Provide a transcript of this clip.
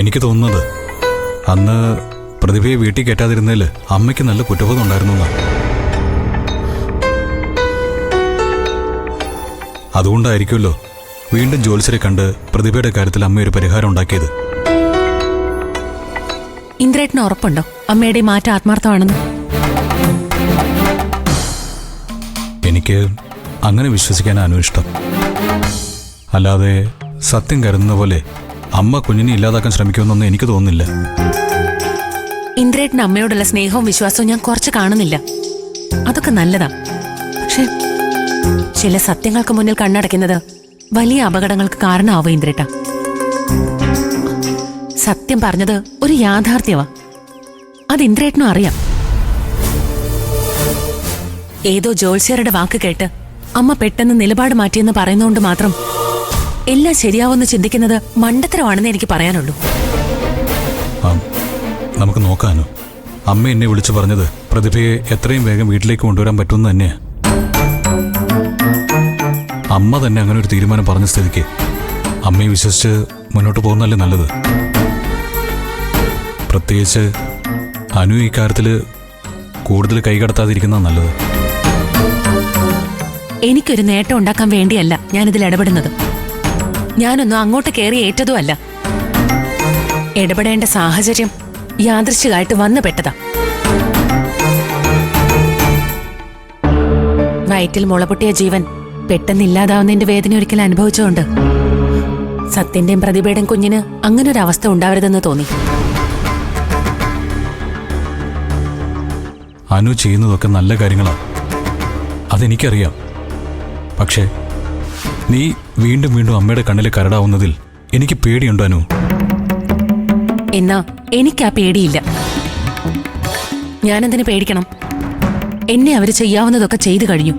എനിക്ക് തോന്നുന്നത് അന്ന് പ്രതിഭയെ വീട്ടിൽ കയറ്റാതിരുന്നതിൽ അമ്മയ്ക്ക് നല്ല കുറ്റബോധം ഉണ്ടായിരുന്നു എന്നാ. അതുകൊണ്ടായിരിക്കുമല്ലോ വീണ്ടും ജ്യോത്സ്യരെ കണ്ട് പ്രതിഭയുടെ കാര്യത്തിൽ അമ്മ ഒരു പരിഹാരം ഉണ്ടാക്കിയത്. ഇന്ദ്രേട്ടന് ഉറപ്പുണ്ടോ അമ്മയുടെ മാറ്റം ആത്മാർത്ഥമാണെന്ന്? എനിക്ക് അങ്ങനെ വിശ്വസിക്കാനാണ് ഇഷ്ടം. അല്ലാതെ സത്യം കരുതുന്ന പോലെ അമ്മ കുഞ്ഞിനെ ഇല്ലാതാക്കാൻ ശ്രമിക്കുമെന്നൊന്നും എനിക്ക് തോന്നുന്നില്ല. ഇന്ദ്രേട്ടന് അമ്മയോടുള്ള സ്നേഹവും വിശ്വാസവും ഞാൻ കുറച്ച് കാണുന്നില്ല. അതൊക്കെ നല്ലതാ. പക്ഷെ ചില സത്യങ്ങൾക്ക് മുന്നിൽ കണ്ണടയ്ക്കുന്നത് വലിയ അപകടങ്ങൾക്ക് കാരണമാവും ഇന്ദ്രേട്ട. സത്യം പറഞ്ഞത് ഒരു യാഥാർത്ഥ്യമാ. അത് ഇന്ദ്രേട്ടനും അറിയാം. ഏതോ ജ്യോത്സ്യരുടെ വാക്ക് കേട്ട് അമ്മ പെട്ടെന്ന് നിലപാട് മാറ്റിയെന്ന് പറയുന്നതുകൊണ്ട് മാത്രം എല്ലാം ശരിയാവുമെന്ന് ചിന്തിക്കുന്നത് മണ്ടത്തരമാണെന്ന് എനിക്ക് പറയാനുള്ളൂ. നമുക്ക് നോക്കാനോ. അമ്മ എന്നെ വിളിച്ചു പറഞ്ഞത് പ്രതിഭയെ എത്രയും വേഗം വീട്ടിലേക്ക് കൊണ്ടുവരാൻ പറ്റുമെന്ന് തന്നെയാ. അമ്മ തന്നെ അങ്ങനെ ഒരു തീരുമാനം പറഞ്ഞ സ്ഥിതിക്ക് അമ്മയെ വിശ്വസിച്ച് മുന്നോട്ട് പോകുന്നതല്ലേ നല്ലത്. പ്രത്യേകിച്ച് അനു ഈ കാര്യത്തിൽ കൂടുതൽ കൈകടത്താതിരിക്കുന്ന നല്ലത്. എനിക്കൊരു നേട്ടം ഉണ്ടാക്കാൻ വേണ്ടിയല്ല ഞാനിതിൽ ഇടപെടുന്നത്. ഞാനൊന്നും അങ്ങോട്ട് കയറി ഏറ്റതും അല്ല. ഇടപെടേണ്ട സാഹചര്യം യാദൃശ്ചികമായിട്ട് വന്നു പെട്ടതാ. വയറ്റിൽ മുളപൊട്ടിയ ജീവൻ പെട്ടെന്നില്ലാതാവുന്നതിന്റെ വേദന ഒരിക്കൽ അനുഭവിച്ചുകൊണ്ട് സത്യന്റെയും പ്രതിഭയുടെയും കുഞ്ഞിന് അങ്ങനൊരവസ്ഥ ഉണ്ടാവരുതെന്ന് തോന്നി. അനു ചെയ്യുന്നതൊക്കെ നല്ല കാര്യങ്ങളാ, അതെനിക്കറിയാം. പക്ഷേ നീ വീണ്ടും വീണ്ടും അമ്മയുടെ കണ്ണിൽ കരടാവുന്നതിൽ എനിക്ക് പേടിയുണ്ടോ അനു? എന്നാ എനിക്കാ പേടിയില്ല. ഞാനെന്തിനു പേടിക്കണം? എന്നെ അവര് ചെയ്യാവുന്നതൊക്കെ ചെയ്തു കഴിഞ്ഞു.